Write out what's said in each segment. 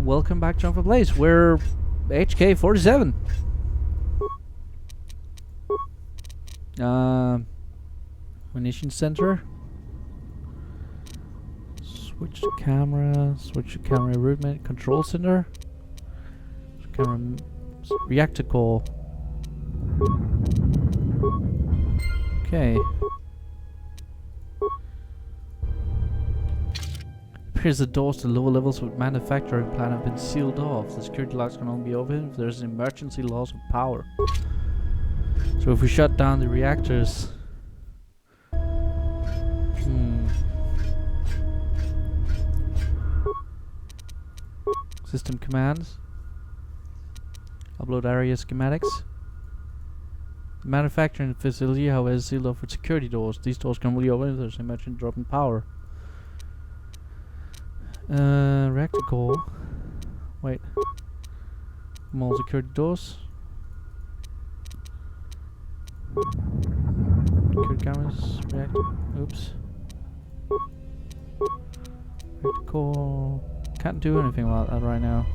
welcome back to Ankford Place. We're HK47. Munition center. Switch to camera. Switch to camera routement. Control center. Camera. Reactor core. Okay. Appears the doors to lower levels with manufacturing plant have been sealed off. The security locks can only be opened if there's an emergency loss of power. So if we shut down the reactors... System commands. Upload area schematics. The manufacturing facility, however, is sealed off with security doors. These doors can only open if there's an emergency drop in power. Reactor core. Wait. More security doors. Security cameras. Reactor. Oops. Reactor core. Can't do anything about that right now.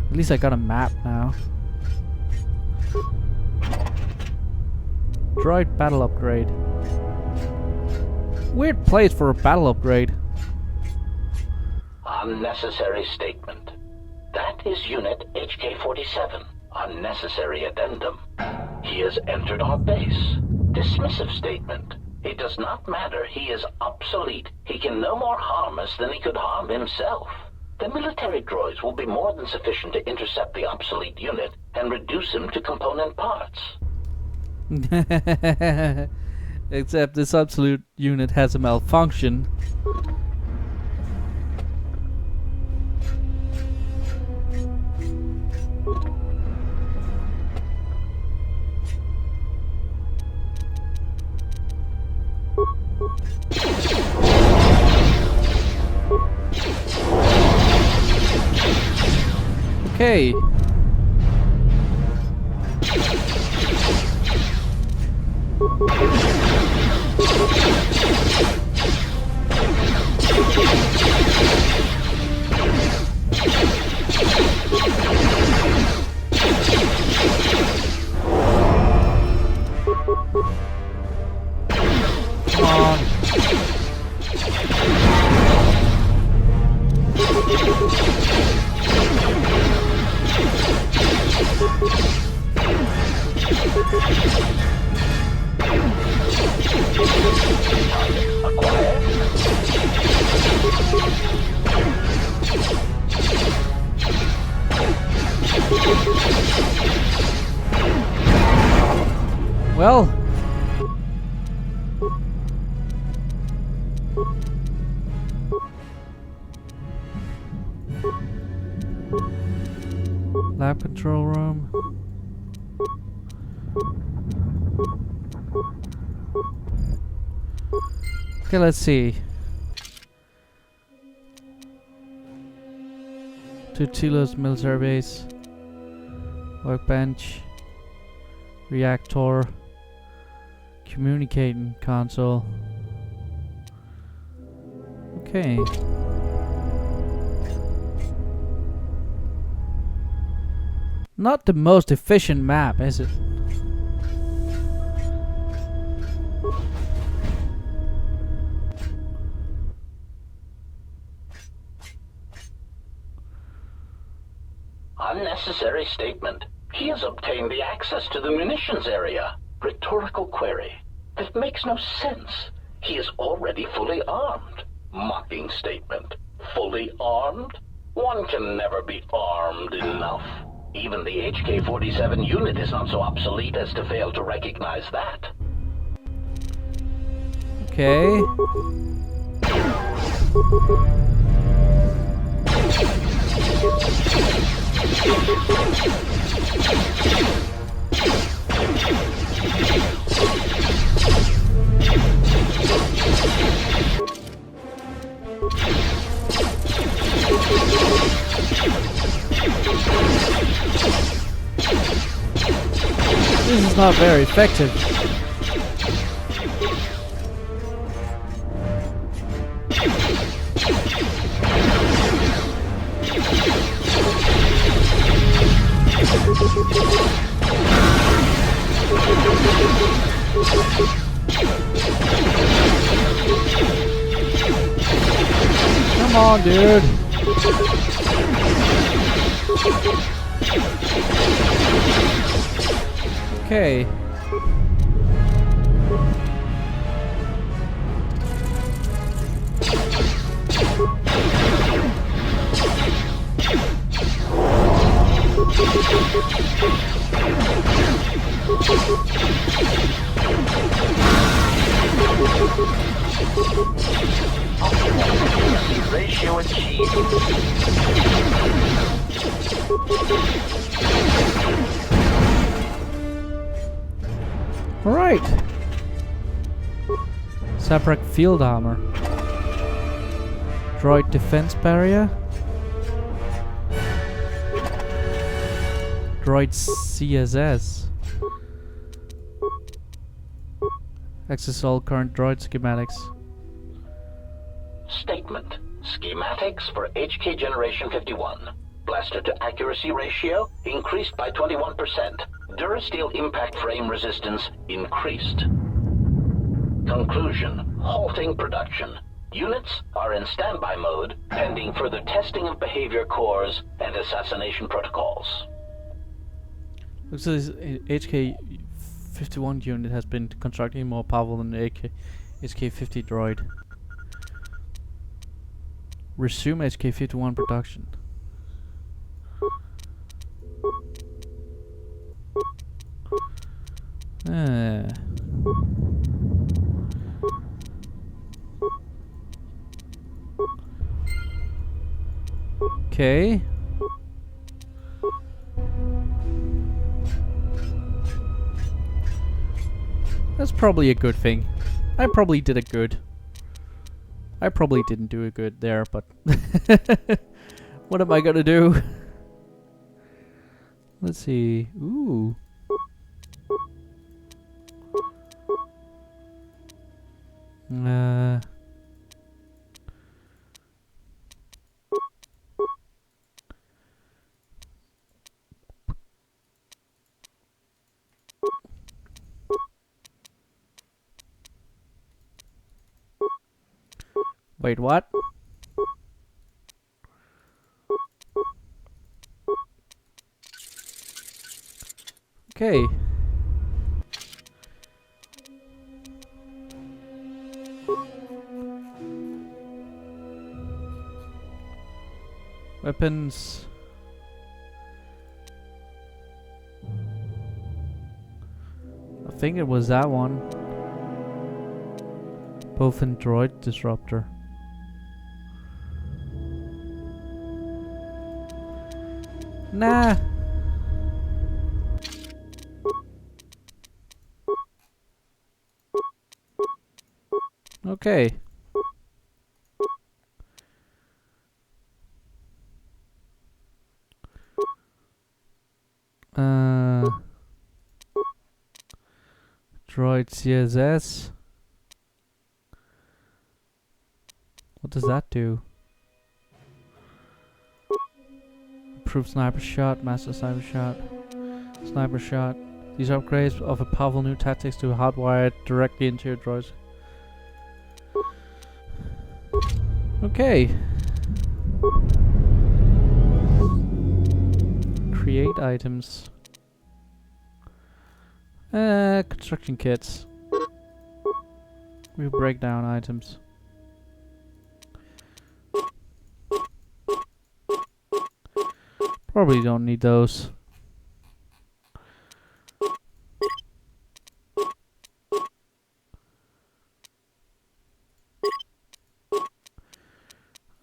At least I got a map now. Droid battle upgrade. Weird place for a battle upgrade. Unnecessary statement. That is Unit HK-47. Unnecessary addendum. He has entered our base. Dismissive statement. It does not matter. He is obsolete. He can no more harm us than he could harm himself. The military droids will be more than sufficient to intercept the obsolete unit and reduce him to component parts. Except this obsolete unit has a malfunction. Okay. Come on. Well, lab control room. Okay, let's see. Tutila's military base. Workbench. Reactor. Communicating console. Okay. Not the most efficient map, is it? Unnecessary statement. He has obtained the access to the munitions area. Rhetorical query. That makes no sense. He is already fully armed. Mocking statement. Fully armed? One can never be armed enough. Even the HK-47 unit is not so obsolete as to fail to recognize that. Okay. This is not very effective. on, dude. Okay. Ratio achieved. Alright. Sabrak field armor. Droid defense barrier. Droid CSS. Access all current droid schematics. Statement. Schematics for HK Generation 51. Blaster to accuracy ratio increased by 21%. Durasteel impact frame resistance increased. Conclusion. Halting production. Units are in standby mode, pending further testing of behavior cores and assassination protocols. Looks like this HK-51 unit has been constructed more powerful than the HK-50 droid. Resume HK-51 production. Okay. That's probably a good thing. I probably did it good. I probably didn't do it good there, but what am I gonna do? Let's see. Ooh. Wait, what? Okay. Weapons. I think it was that one. Both in droid disruptor. Nah. Okay. Droid CSS. What does that do? Improved sniper shot, master sniper shot, sniper shot. These upgrades offer powerful new tactics to hardwire directly into your droids. Okay. Create items. Construction kits. We break down items. Probably don't need those.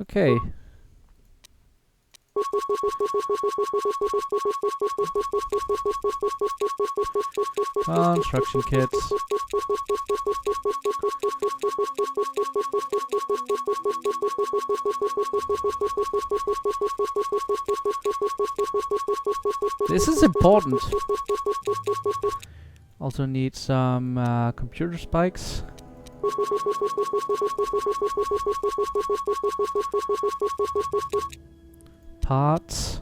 Okay. Construction kits. This is important. Also need some computer spikes. Parts.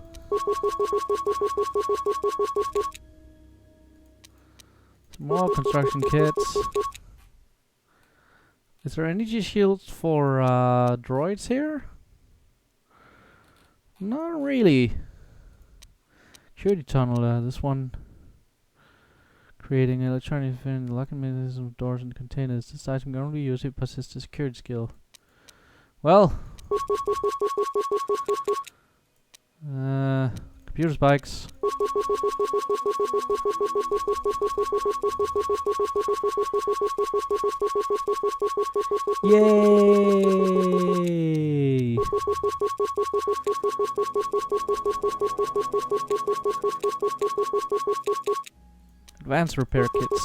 Some more construction kits. Is there energy shields for droids here? Not really. Security tunnel, this one. Creating electronic defense, locking mechanism of doors and containers. This item can only be used if it possesses the security skill. Well. Computer spikes. Yay! Advanced repair kits.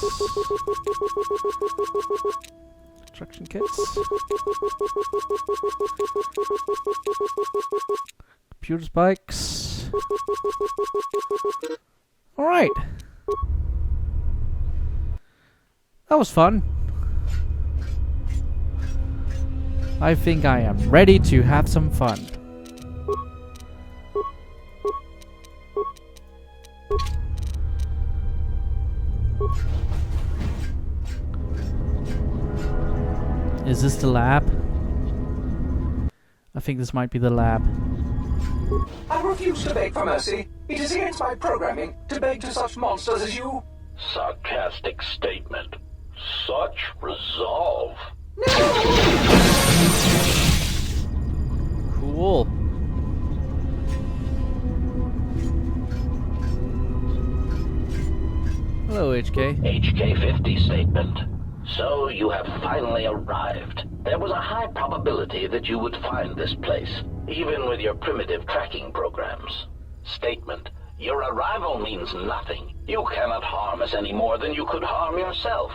Construction kits. Computer spikes. Alright. That was fun. I think I am ready to have some fun. Is this the lab? I think this might be the lab. I refuse to beg for mercy. It is against my programming to beg to such monsters as you. Sarcastic statement. Such resolve. Cool. Hello, HK. HK-50 statement. So you have finally arrived. There was a high probability that you would find this place, even with your primitive tracking programs. Statement. Your arrival means nothing. You cannot harm us any more than you could harm yourself.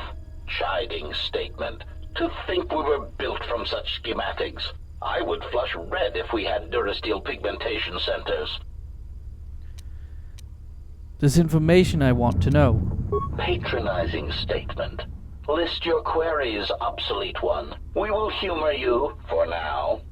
Chiding statement. To think we were built from such schematics. I would flush red if we had Durasteel pigmentation centers. There's information I want to know. Patronizing statement. List your queries, obsolete one. We will humor you, for now.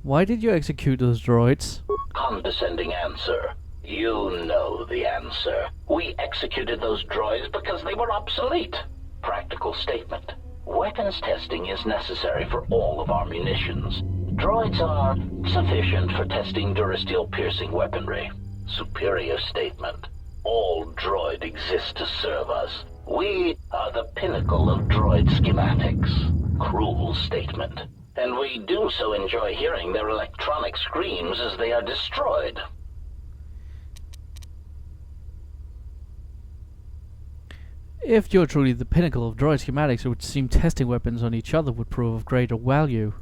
Why did you execute those droids? Condescending answer. You know the answer. We executed those droids because they were obsolete. Practical statement. Weapons testing is necessary for all of our munitions. Droids are sufficient for testing Durasteel piercing weaponry. Superior statement. All droid exists to serve us. We are the pinnacle of droid schematics. Cruel statement. And we do so enjoy hearing their electronic screams as they are destroyed. If you're truly the pinnacle of droid schematics, it would seem testing weapons on each other would prove of greater value.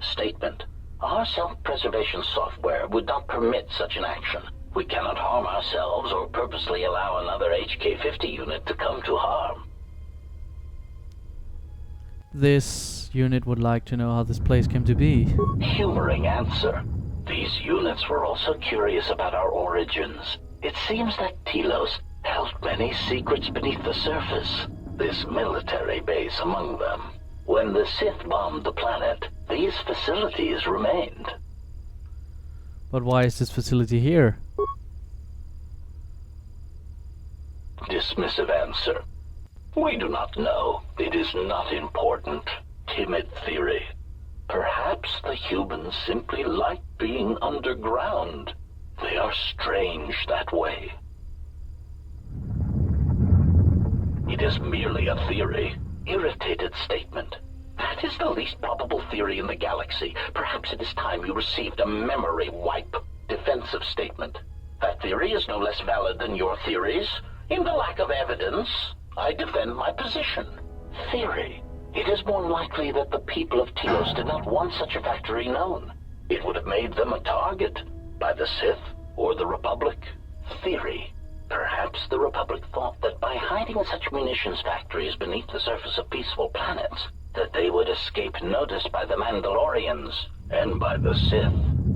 Statement. Our self-preservation software would not permit such an action. We cannot harm ourselves or purposely allow another HK-50 unit to come to harm. This unit would like to know how this place came to be. Humoring answer. These units were also curious about our origins. It seems that Telos held many secrets beneath the surface, this military base among them. When the Sith bombed the planet, these facilities remained. But why is this facility here? Dismissive answer. We do not know. It is not important. Timid theory. Perhaps the humans simply like being underground. They are strange that way. It is merely a theory. Irritated statement. That is the least probable theory in the galaxy. Perhaps it is time you received a memory wipe. Defensive statement. That theory is no less valid than your theories. In the lack of evidence, I defend my position. Theory. It is more likely that the people of Telos did not want such a factory known. It would have made them a target by the Sith or the Republic. Theory. Perhaps the Republic thought that by hiding such munitions factories beneath the surface of peaceful planets, that they would escape notice by the Mandalorians and by the Sith.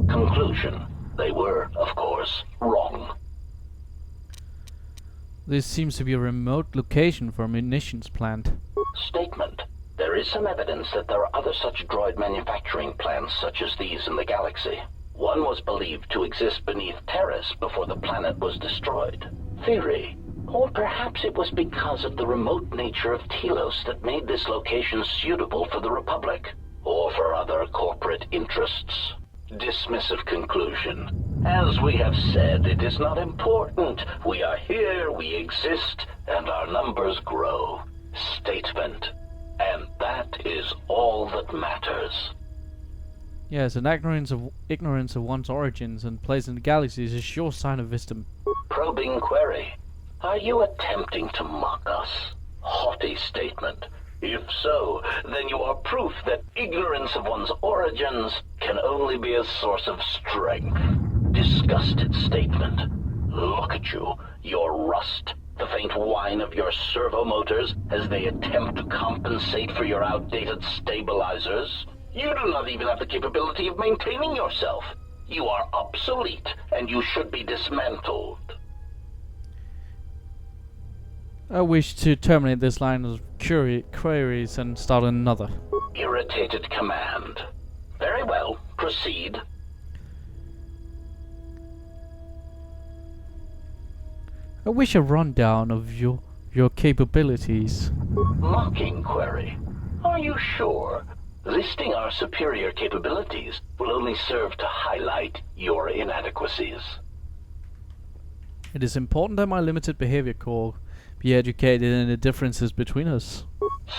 Conclusion. They were, of course, wrong. This seems to be a remote location for a munitions plant. Statement. There is some evidence that there are other such droid manufacturing plants such as these in the galaxy. One was believed to exist beneath Terrace before the planet was destroyed. Theory. Or perhaps it was because of the remote nature of Telos that made this location suitable for the Republic, or for other corporate interests. Dismissive conclusion. As we have said, it is not important. We are here, we exist, and our numbers grow. Statement. And that is all that matters. Yes, and ignorance of one's origins and place in the galaxy is a sure sign of wisdom. Probing query. Are you attempting to mock us? Haughty statement. If so, then you are proof that ignorance of one's origins can only be a source of strength. Disgusted statement. Look at you, your rust, the faint whine of your servo motors as they attempt to compensate for your outdated stabilizers. You do not even have the capability of maintaining yourself. You are obsolete, and you should be dismantled. I wish to terminate this line of queries and start another. Irritated command. Very well, proceed. I wish a rundown of your capabilities. Mocking query. Are you sure? Listing our superior capabilities will only serve to highlight your inadequacies. It is important that my limited behavior core be educated in the differences between us.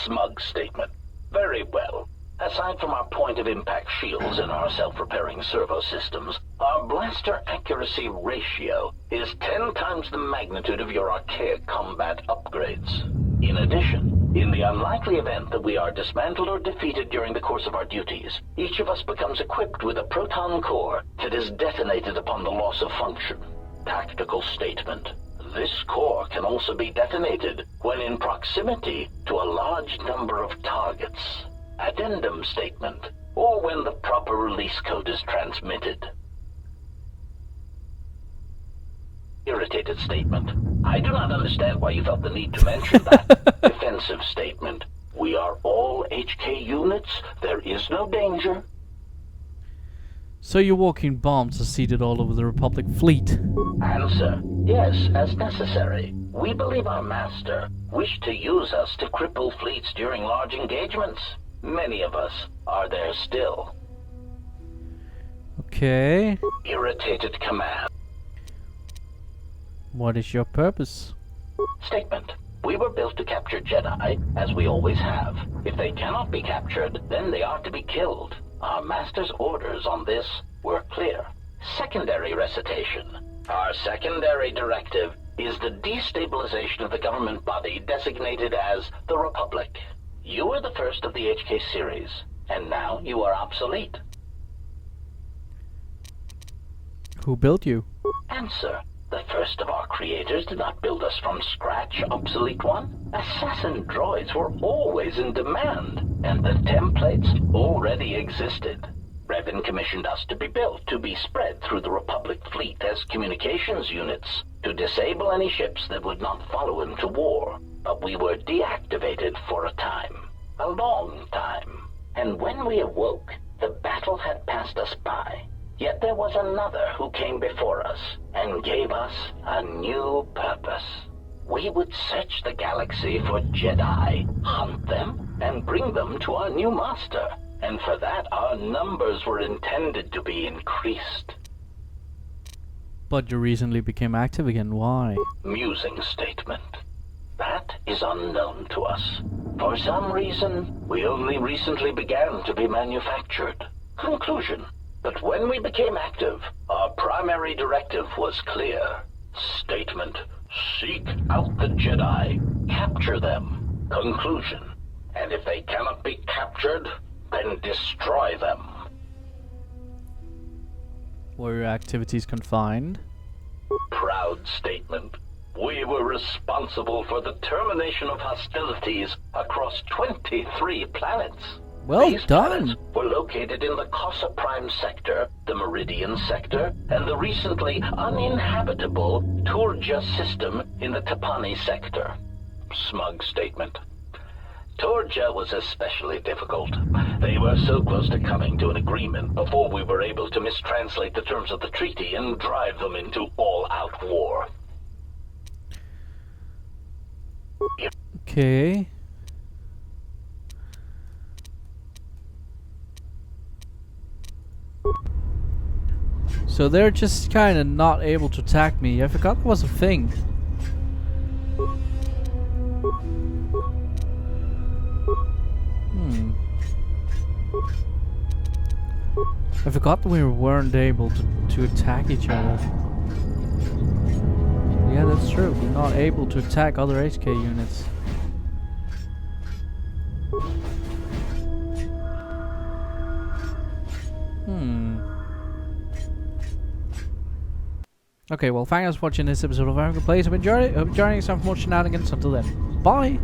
Smug statement. Very well. Aside from our point-of-impact shields and our self-repairing servo systems, our blaster accuracy ratio is 10 times the magnitude of your archaic combat upgrades. In addition, in the unlikely event that we are dismantled or defeated during the course of our duties, each of us becomes equipped with a proton core that is detonated upon the loss of function. Tactical statement. This core can also be detonated when in proximity to a large number of targets. Addendum statement, or when the proper release code is transmitted. Irritated statement. I do not understand why you felt the need to mention that. Defensive statement. We are all HK units. There is no danger. So your walking bombs are seated all over the Republic fleet? Answer. Yes, as necessary. We believe our master wished to use us to cripple fleets during large engagements. Many of us are there still. Okay. Irritated command. What is your purpose? Statement. We were built to capture Jedi, as we always have. If they cannot be captured, then they are to be killed. Our master's orders on this were clear. Secondary recitation. Our secondary directive is the destabilization of the government body designated as the Republic. You were the first of the HK series, and now you are obsolete. Who built you? Answer. The first of our creators did not build us from scratch, obsolete one. Assassin droids were always in demand, and the templates already existed. Revan commissioned us to be built, to be spread through the Republic fleet as communications units, to disable any ships that would not follow him to war. But we were deactivated for a time. A long time. And when we awoke, the battle had passed us by. Yet there was another who came before us and gave us a new purpose. We would search the galaxy for Jedi, hunt them, and bring them to our new master. And for that, our numbers were intended to be increased. But you recently became active again. Why? Musing statement. That is unknown to us. For some reason, we only recently began to be manufactured. Conclusion. But when we became active, our primary directive was clear. Statement. Seek out the Jedi. Capture them. Conclusion. And if they cannot be captured, then destroy them. Were your activities confined? Proud statement. We were responsible for the termination of hostilities across 23 planets. Well These done! planets were located in the Cosa Prime sector, the Meridian sector, and the recently uninhabitable Turja system in the Tapani sector. Smug statement. Turja was especially difficult. They were so close to coming to an agreement before we were able to mistranslate the terms of the treaty and drive them into all-out war. Okay. So they're just kind of not able to attack me. I forgot that was a thing. I forgot that we weren't able to attack each other. Yeah, that's true. We're not able to attack other HK units. Okay, well, thanks for watching this episode of Ankford Plays. I've enjoyed it. I hope you're enjoying yourself more shenanigans. Until then, bye!